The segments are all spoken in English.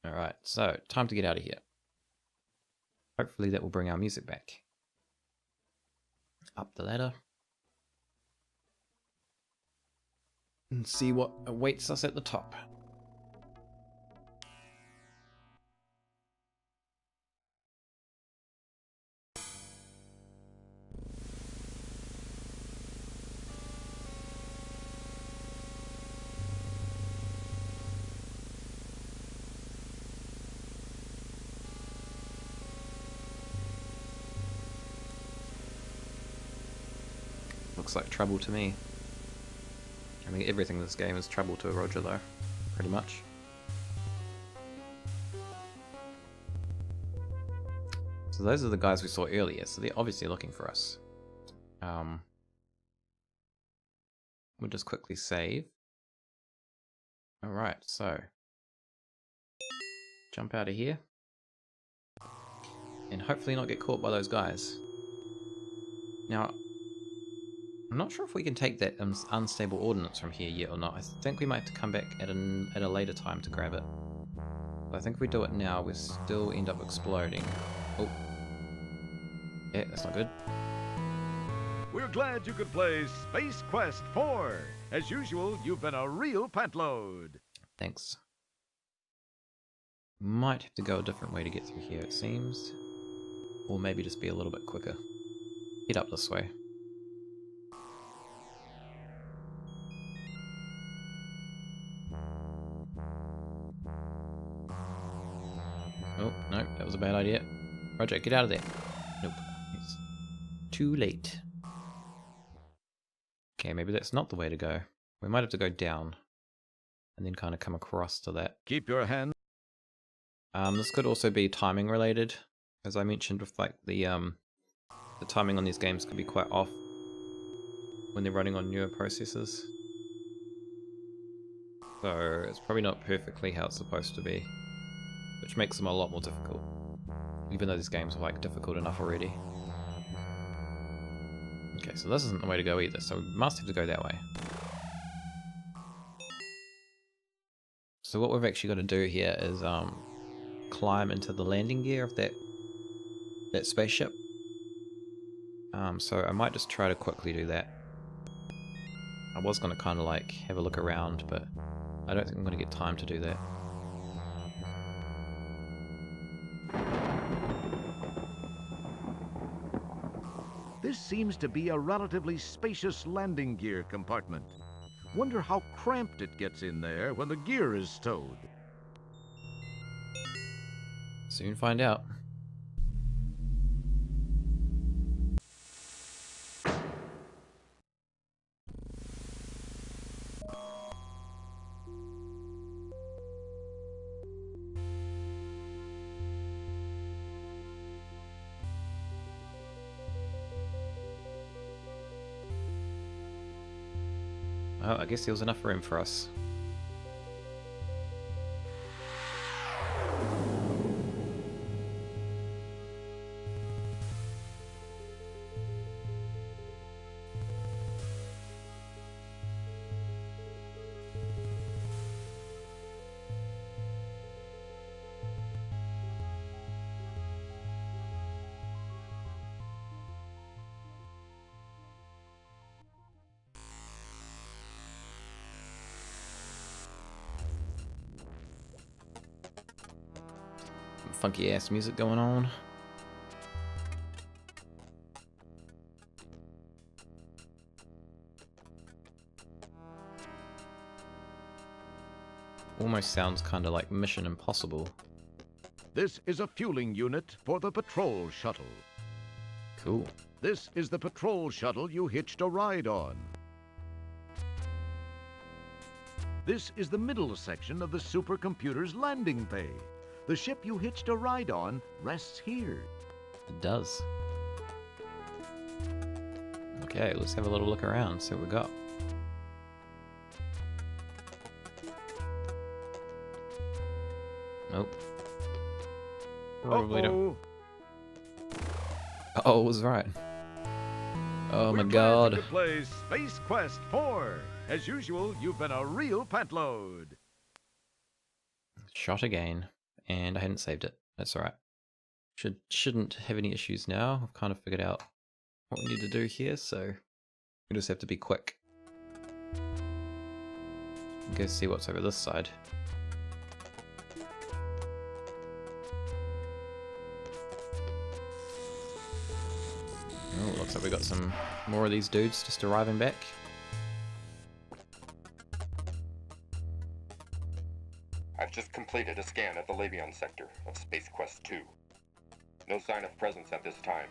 Alright, so time to get out of here. Hopefully that will bring our music back. Up the ladder. And see what awaits us at the top. Looks like trouble to me. I mean, everything in this game is trouble to Roger, though. Pretty much. So those are the guys we saw earlier, so they're obviously looking for us. We'll just quickly save. Alright, so jump out of here. And hopefully not get caught by those guys. Now, I'm not sure if we can take that unstable ordnance from here yet or not. I think we might have to come back at a later time to grab it. But I think if we do it now, we'll still end up exploding. Oh. Yeah, that's not good. We're glad you could play Space Quest 4. As usual, you've been a real pantload. Thanks. Might have to go a different way to get through here, it seems. Or maybe just be a little bit quicker. Head up this way. Oh, no, that was a bad idea. Roger, get out of there. Nope. It's too late. Okay, maybe that's not the way to go. We might have to go down. And then kind of come across to that. Keep your hand. This could also be timing related. As I mentioned with like the timing on these games can be quite off when they're running on newer processors. So it's probably not perfectly how it's supposed to be. Which makes them a lot more difficult. Even though these games are like difficult enough already. Okay, so this isn't the way to go either, so we must have to go that way. So what we've actually got to do here is climb into the landing gear of that spaceship. So I might just try to quickly do that. I was going to kind of like have a look around, but I don't think I'm going to get time to do that. This seems to be a relatively spacious landing gear compartment. Wonder how cramped it gets in there when the gear is stowed. Soon find out. Well, I guess there was enough room for us. Funky ass music going on. Almost sounds kind of like Mission Impossible. This is a fueling unit for the patrol shuttle. Cool. This is the patrol shuttle you hitched a ride on. This is the middle section of the supercomputer's landing bay. The ship you hitched a ride on rests here. It does. Okay, let's have a little look around, see what we got. Nope. Probably don't. Oh, I was right. Oh my god. We're glad you could play Space Quest 4. As usual, you've been a real pantload. Shot again. And I hadn't saved it. That's alright. Shouldn't have any issues now. I've kind of figured out what we need to do here, so we just have to be quick. Go see what's over this side. Oh, looks like we got some more of these dudes just arriving back. I've just completed a scan of the Labion sector of Space Quest 2. No sign of presence at this time.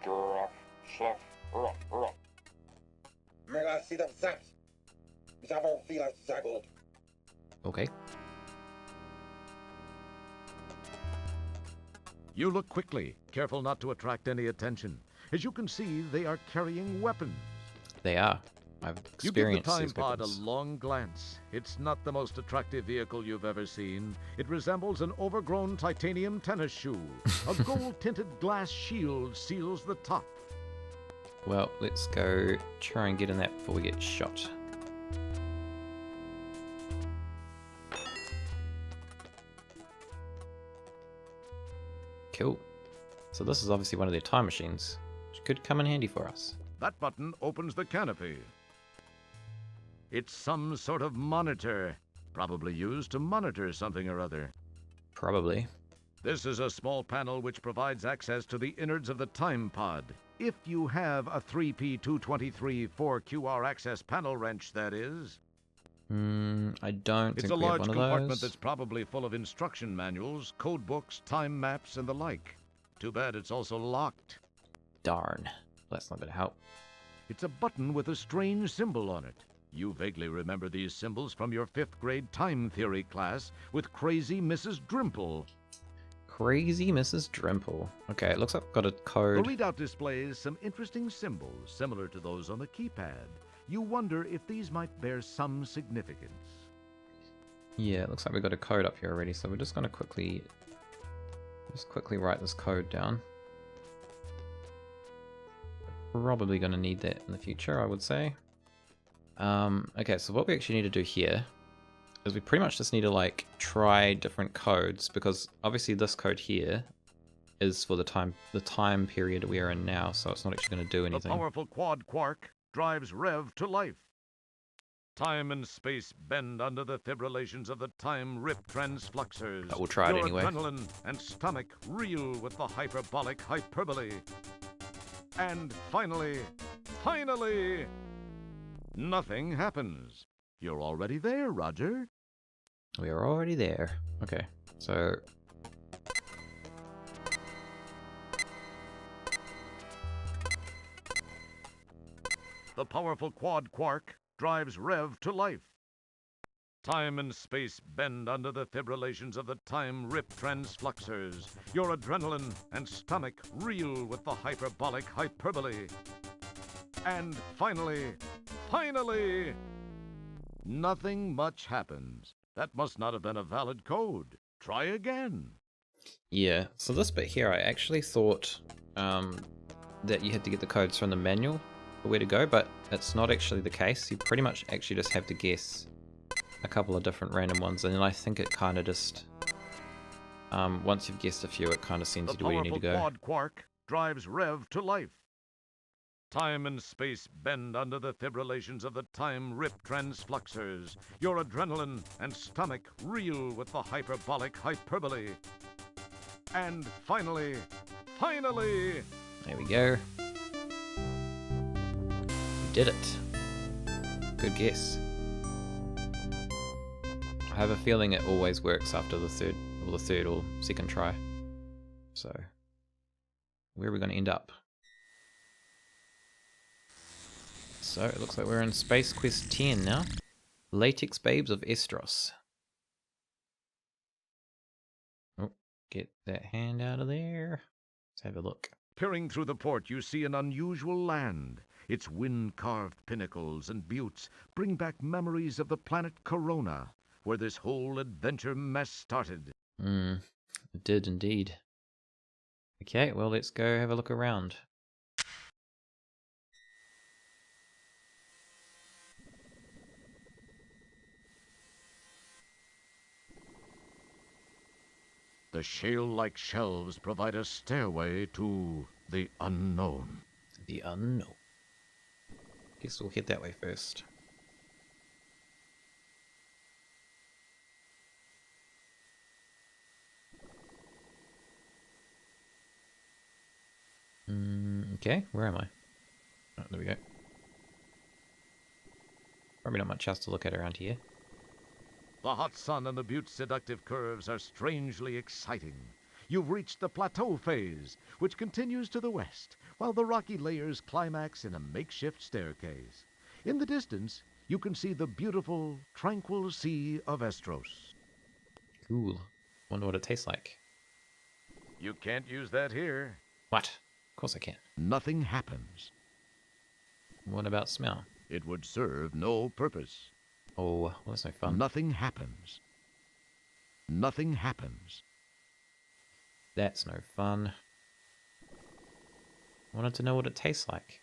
Gruff, schluff, up. Okay. You look quickly, careful not to attract any attention. As you can see, they are carrying weapons. They are. I've You give the experienced time these pod a weapons. long glance. It's not the most attractive vehicle you've ever seen. It resembles an overgrown titanium tennis shoe. A gold-tinted glass shield seals the top. Well, let's go try and get in that before we get shot. Cool. So this is obviously one of their time machines, which could come in handy for us. That button opens the canopy. It's some sort of monitor, probably used to monitor something or other. Probably. This is a small panel which provides access to the innards of the time pod. If you have a 3P223 4QR access panel wrench, that is. I don't It's think a we have large one of compartment those. that's probably full of instruction manuals, code books, time maps, and the like. Too bad it's also locked. Darn. That's not gonna help. It's a button with a strange symbol on it. You vaguely remember these symbols from your 5th grade time theory class with crazy Mrs. Drimple. Crazy Mrs. Drimple. Okay, it looks like I've got a The code. readout displays some interesting symbols similar to those on the keypad. You wonder if these might bear some significance. Yeah, it looks like we've got a code up here already, so we're just gonna quickly write this code down. Probably gonna need that in the future, I would say. Okay, so what we actually need to do here is we pretty much just need to like try different codes, because obviously this code here is for the time period we are in now, so it's not actually going to do The anything. powerful quad quark drives Rev to life. Time and space bend under the fibrillations of the time rip transfluxers. But we'll try it Your anyway. adrenaline and stomach reel with the hyperbolic hyperbole. And finally, nothing happens. You're already there, Roger. We are already there. Okay, so The powerful quad quark drives Rev to life. Time and space bend under the fibrillations of the time rip transfluxers. Your adrenaline and stomach reel with the hyperbolic hyperbole. And finally, nothing much happens. That must not have been a valid code. Try again. yeah, so this bit here, I actually thought that you had to get the codes from the manual for where to go, but it's not actually the case. You pretty much actually just have to guess a couple of different random ones, and then I think it kind of just once you've guessed a few, it kind of sends you to where you need to go. Quad quark drives Rev to life. Time and space bend under the fibrillations of the time rip transfluxers. Your adrenaline and stomach reel with the hyperbolic hyperbole. And finally, There we go. You did it. Good guess. I have a feeling it always works after the third or second try. So, where are we going to end up? So, it looks like we're in Space Quest 10 now. Latex Babes of Estros. Oh, get that hand out of there. Let's have a look. peering through the port, you see an unusual land. Its wind-carved pinnacles and buttes bring back memories of the planet Corona, where this whole adventure mess started. It did indeed. Okay, well, let's go have a look around. The shale-like shelves provide a stairway to the unknown. The unknown. Guess we'll head that way first. Okay, where am I? Oh, there we go. Probably not much else to look at around here. The hot sun and the butte's seductive curves are strangely exciting. You've reached the plateau phase, which continues to the west, while the rocky layers climax in a makeshift staircase. In the distance, you can see the beautiful, tranquil sea of Estros. Cool. Wonder what it tastes like. You can't use that here. What? Of course I can. Nothing happens. What about smell? It would serve no purpose. Oh, well, that's no fun. Nothing happens. Nothing happens. That's no fun. I wanted to know what it tastes like.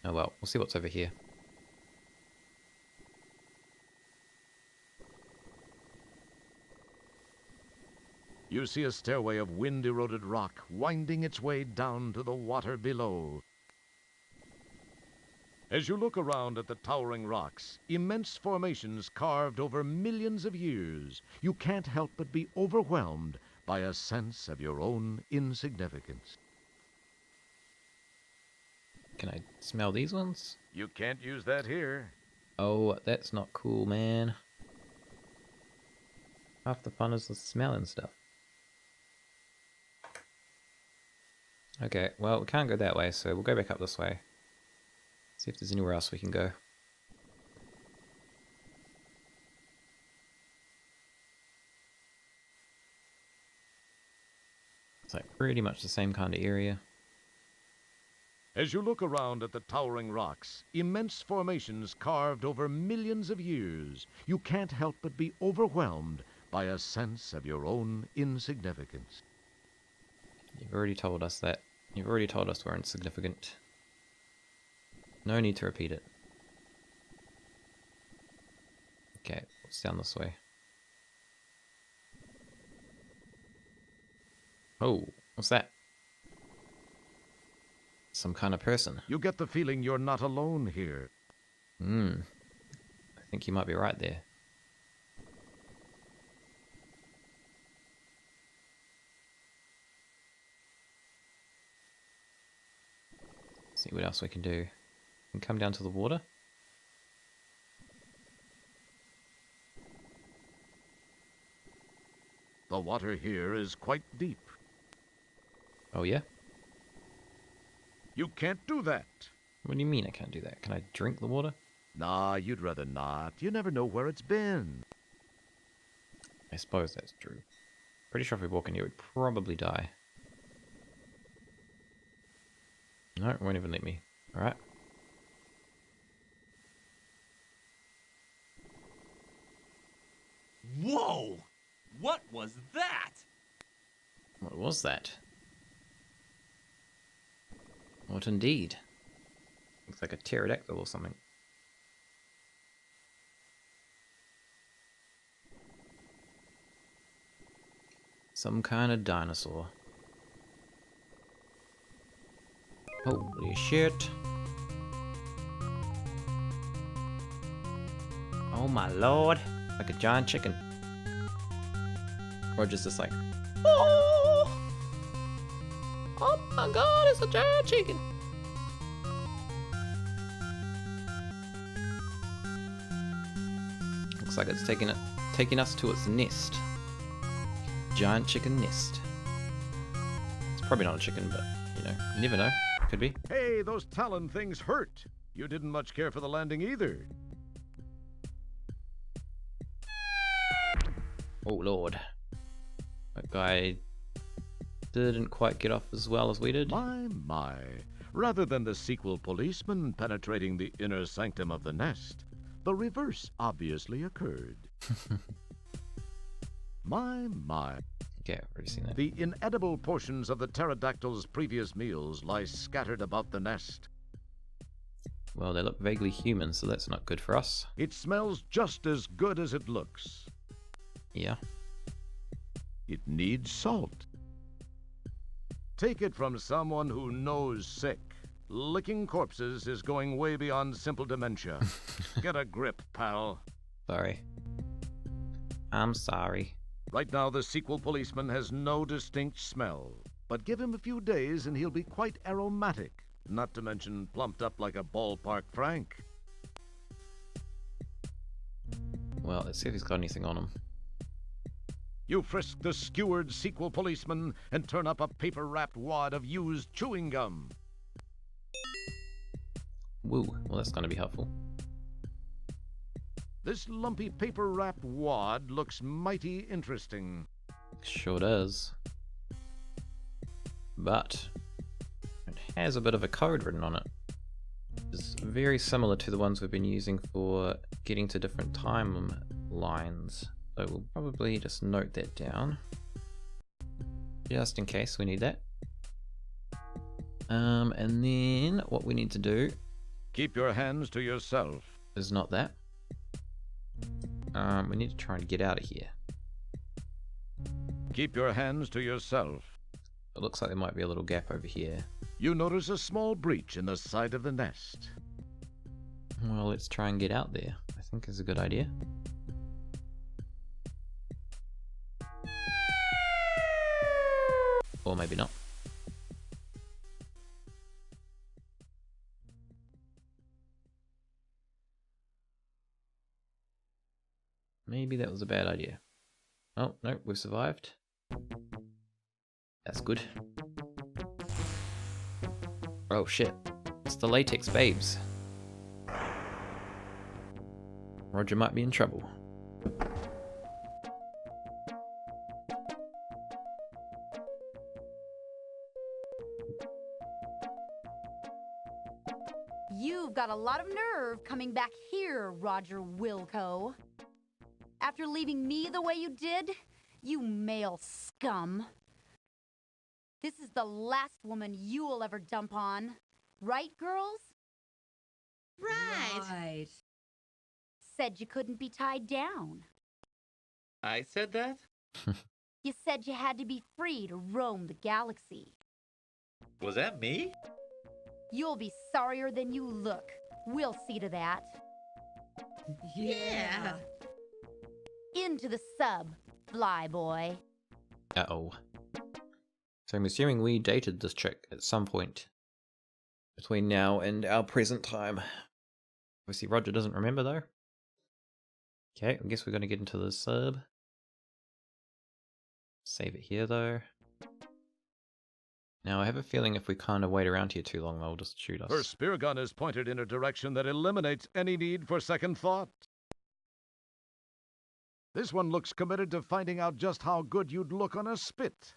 Oh well, we'll see what's over here. You see a stairway of wind-eroded rock winding its way down to the water below. As you look around at the towering rocks, immense formations carved over millions of years, you can't help but be overwhelmed by a sense of your own insignificance. Can I smell these ones? You can't use that here. Oh, that's not cool, man. Half the fun is the smelling stuff. Okay, well, we can't go that way, so we'll go back up this way. See if there's anywhere else we can go. It's like pretty much the same kind of area. As you look around at the towering rocks, immense formations carved over millions of years, you can't help but be overwhelmed by a sense of your own insignificance. You've already told us that. You've already told us we're insignificant. No need to repeat it. Okay, what's down this way? Oh, what's that? Some kind of person. You get the feeling you're not alone here. I think you might be right there. See what else we can do. We can come down to the water. The water here is quite deep. Oh yeah? You can't do that. What do you mean I can't do that? Can I drink the water? Nah, you'd rather not. You never know where it's been. I suppose that's true. Pretty sure if we walk in here we'd probably die. No, it won't even let me. Alright. Whoa! What was that? What was that? What indeed? Looks like a pterodactyl or something. Some kind of dinosaur. Holy shit. Oh my lord. Like a giant chicken. Or just this like, oh! Oh my god, it's a giant chicken! Looks like it's taking us to its nest. Giant chicken nest. It's probably not a chicken, but you know, you never know. Could be. Hey, those talon things hurt. You didn't much care for the landing either. Oh lord. That guy didn't quite get off as well as we did. My. Rather than the sequel policeman penetrating the inner sanctum of the nest, the reverse obviously occurred. My. Okay, I've already seen that. The inedible portions of the pterodactyl's previous meals lie scattered about the nest. Well, they look vaguely human, so that's not good for us. It smells just as good as it looks. Yeah. It needs salt. Take it from someone who knows sick. Licking corpses is going way beyond simple dementia. Get a grip, pal. Sorry. I'm sorry. Right now, the sequel policeman has no distinct smell. But give him a few days and he'll be quite aromatic. Not to mention plumped up like a ballpark Frank. Well, let's see if he's got anything on him. You frisk the skewered sequel policeman and turn up a paper-wrapped wad of used chewing gum. Woo. Well, that's going to be helpful. This lumpy paper-wrapped wad looks mighty interesting. Sure does. But it has a bit of a code written on it. It's very similar to the ones we've been using for getting to different timelines. So we'll probably just note that down, just in case we need that. And then what we need to do Keep your hands to yourself. is not that. We need to try and get out of here. Keep your hands to yourself. It looks like there might be a little gap over here. You notice a small breach in the side of the nest. Well, let's try and get out there. I think is a good idea. Or maybe not. Maybe that was a bad idea. Oh, no, we've survived. That's good. Oh shit. It's the latex babes. Roger might be in trouble. You've got a lot of nerve coming back here, Roger Wilco. After leaving me the way you did, you male scum. This is the last woman you'll ever dump on. Right, girls? Right. Said you couldn't be tied down. I said that? You said you had to be free to roam the galaxy. Was that me? You'll be sorrier than you look. We'll see to that. Yeah. Into the sub, fly boy. Uh-oh. So I'm assuming we dated this chick at some point between now and our present time. Obviously Roger doesn't remember though. Okay, I guess we're going to get into the sub. Save it here though. Now I have a feeling if we kind of wait around here too long they'll just shoot us. Her spear gun is pointed in a direction that eliminates any need for second thought. This one looks committed to finding out just how good you'd look on a spit.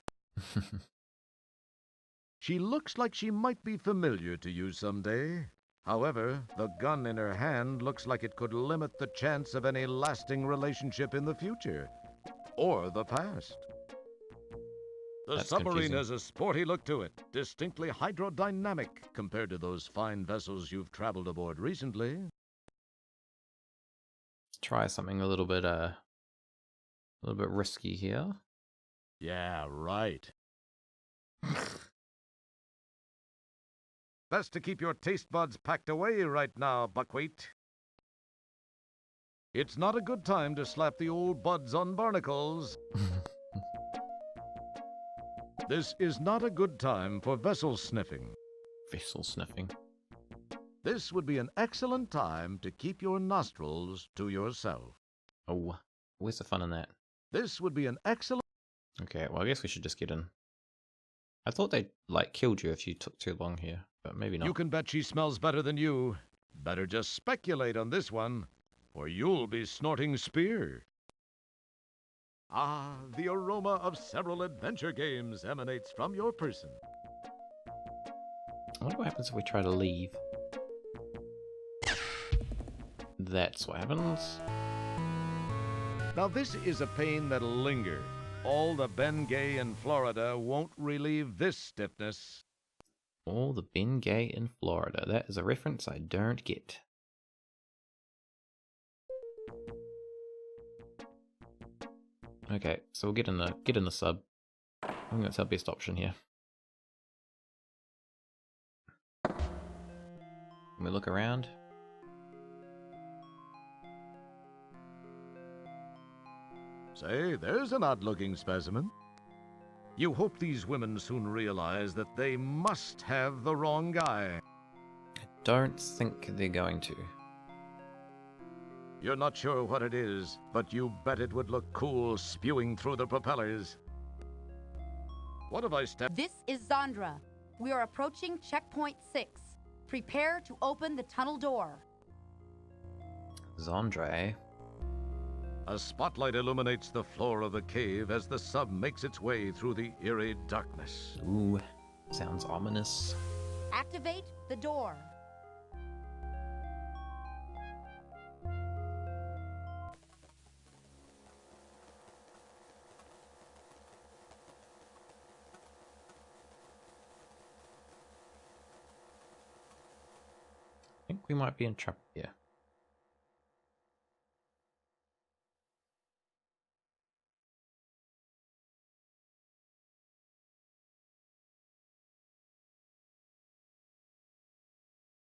She looks like she might be familiar to you someday. However, the gun in her hand looks like it could limit the chance of any lasting relationship in the future. Or the past. The That's submarine confusing. has a sporty look to it, distinctly hydrodynamic compared to those fine vessels you've traveled aboard recently. Let's try something a little bit risky here. Yeah, right. Best to keep your taste buds packed away right now, Buckwheat. It's not a good time to slap the old buds on barnacles. This is not a good time for vessel sniffing. Vessel sniffing. This would be an excellent time to keep your nostrils to yourself. Oh, where's the fun in that? This would be an excellent... Okay, well I guess we should just get in. I thought they like killed you if you took too long here, but maybe not. You can bet she smells better than you. Better just speculate on this one, or you'll be snorting spear. Ah, the aroma of several adventure games emanates from your person. I wonder what happens if we try to leave. That's what happens. Now this is a pain that'll linger. All the Bengay in Florida won't relieve this stiffness. All the Bengay in Florida. That is a reference I don't get. Okay, so we'll get in the sub. I think that's our best option here. Can we look around? Say, there's an odd-looking specimen. You hope these women soon realize that they must have the wrong guy. I don't think they're going to. You're not sure what it is, but you bet it would look cool spewing through the propellers. What have I stepped? This is Zandra. We are approaching checkpoint 6. Prepare to open the tunnel door. Zandre. A spotlight illuminates the floor of the cave as the sub makes its way through the eerie darkness. Ooh, sounds ominous. Activate the door. I think we might be in trouble here.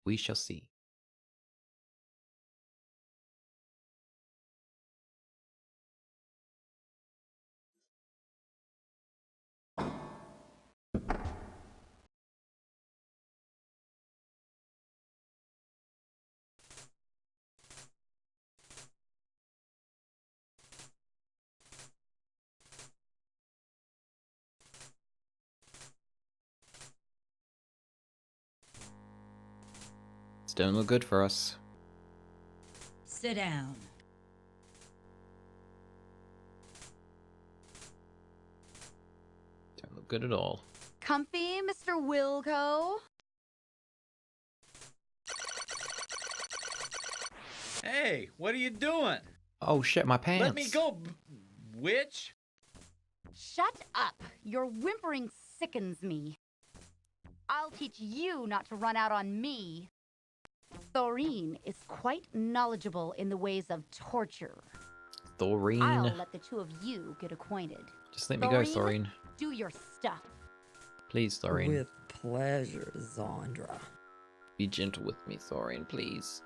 We shall see. It's don't look good for us. Sit down. Don't look good at all. Comfy, Mr. Wilco? Hey, what are you doing? Oh shit, my pants. Let me go, witch. Shut up. Your whimpering sickens me. I'll teach you not to run out on me. Thorine is quite knowledgeable in the ways of torture. Thorine. I'll let the two of you get acquainted. Just let me go, Thorine. Do your stuff. Please, Thorine. With pleasure, Zandra. Be gentle with me, Thorine, please.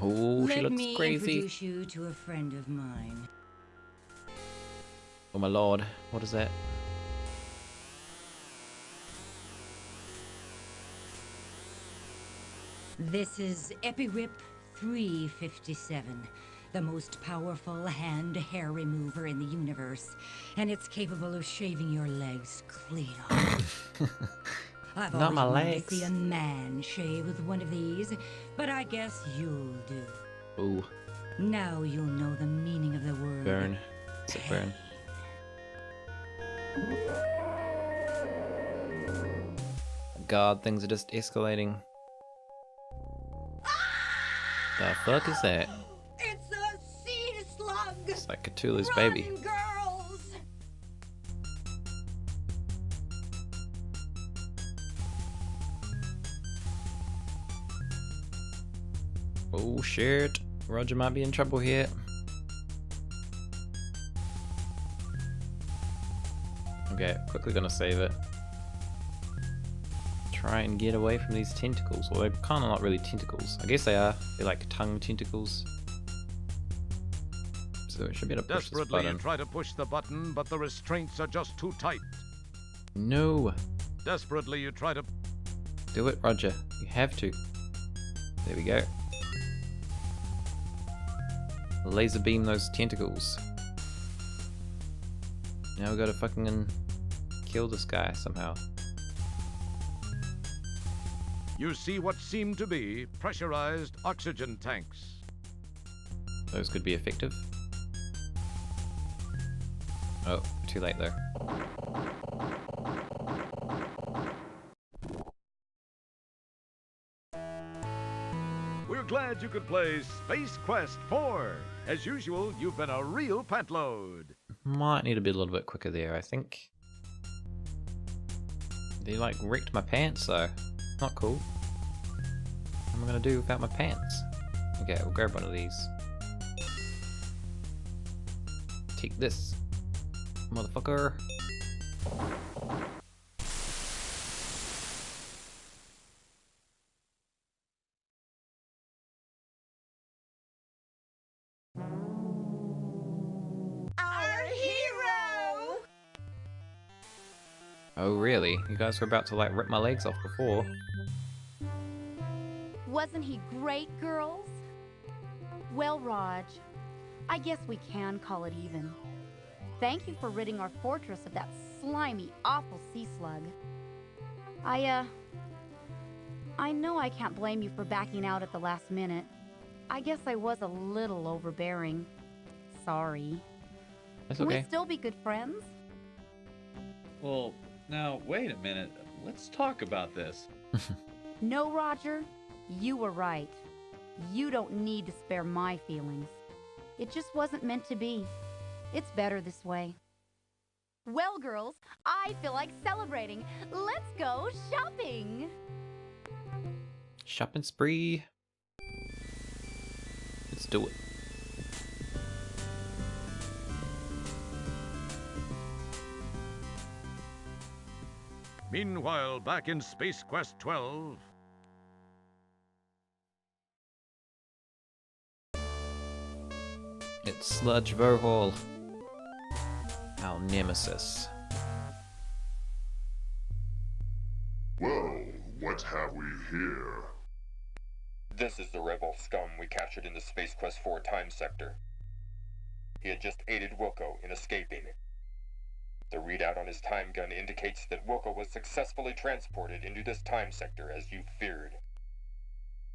Oh, she Let looks me crazy. introduce you to a friend of mine. Oh my lord, what is that? This is Epirip 357, the most powerful hand-hair remover in the universe, and it's capable of shaving your legs clean off. I've Not always my wanted legs. to see a man shave with one of these, but I guess you'll do. Ooh, Now you'll know the meaning of the word. burn. Is it burn? God, things are just escalating. The fuck is that? It's a seed slug! It's like Cthulhu's baby. Run, girls! Oh shit. Roger might be in trouble here. Okay, quickly gonna save it. Try and get away from these tentacles. Well, they're kind of not really tentacles. I guess they are. They're like tongue tentacles. So we should be able to push this Desperately, you button. try to push the button, but the restraints are just too tight. No! Desperately, you try to... Do it, Roger. You have to. There we go. Laser beam those tentacles. Now we gotta fucking kill this guy somehow. You see what seem to be pressurized oxygen tanks. Those could be effective. Oh, too late though. We're glad you could play Space Quest 4. As usual, you've been a real pantload. Might need to be a little bit quicker there, I think. They like wrecked my pants though. Not cool. What am I gonna do without my pants? Okay, we'll grab one of these. Take this, motherfucker. Our hero! Oh really? You guys were about to like rip my legs off before. Wasn't he great, girls? Well, Raj, I guess we can call it even. Thank you for ridding our fortress of that slimy, awful sea slug. I know I can't blame you for backing out at the last minute. I guess I was a little overbearing. Sorry. That's Can okay. we still be good friends? Well, now, wait a minute. Let's talk about this. No, Roger. You were right. You don't need to spare my feelings. It just wasn't meant to be. It's better this way. Well, girls, I feel like celebrating. Let's go shopping! Shopping spree. Let's do it. Meanwhile, back in Space Quest 12... It's Sludge Vohall, our nemesis. Well, what have we here? This is the rebel scum we captured in the Space Quest 4 time sector. He had just aided Wilco in escaping. The readout on his time gun indicates that Wilco was successfully transported into this time sector as you feared.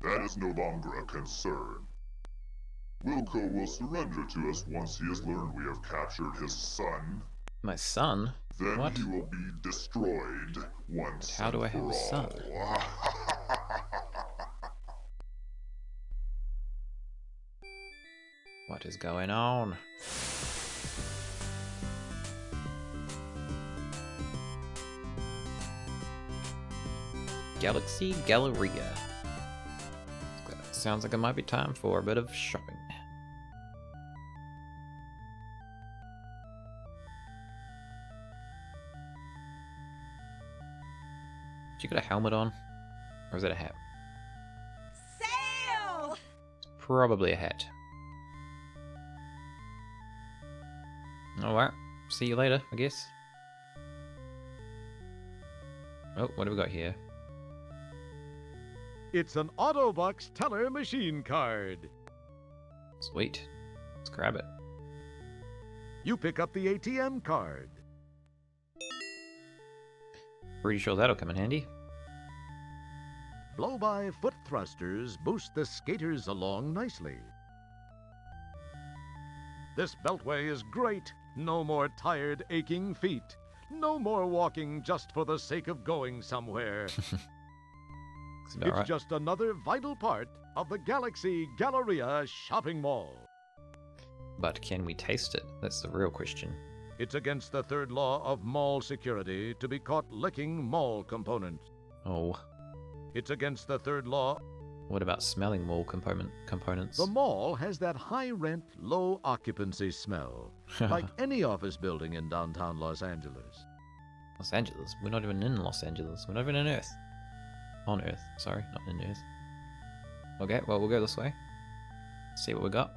That is no longer a concern. Wilco will surrender to us once he has learned we have captured his son. My son? Then What? he will be destroyed once How do I have and a for son? all. What is going on? Galaxy Galleria. Sounds like it might be time for a bit of shopping. Did you got a helmet on? Or is that a hat? Sail! It's probably a hat. Alright, see you later, I guess. Oh, what do we got here? It's an Autobox teller machine card. Sweet. Let's grab it. You pick up the ATM card. Pretty sure that'll come in handy. Blow-by foot thrusters boost the skaters along nicely. This beltway is great. No more tired, aching feet. No more walking just for the sake of going somewhere. It's about It's right. just another vital part of the Galaxy Galleria shopping mall. But can we taste it? That's the real question. It's against the third law of mall security to be caught licking mall components. Oh, It's against the third law. what about smelling mall components? The mall has that high-rent, low-occupancy smell, like any office building in downtown Los Angeles. Los Angeles? We're not even in Los Angeles. We're not even in Earth. On Earth. Sorry, not in Earth. Okay, well, we'll go this way. See what we got.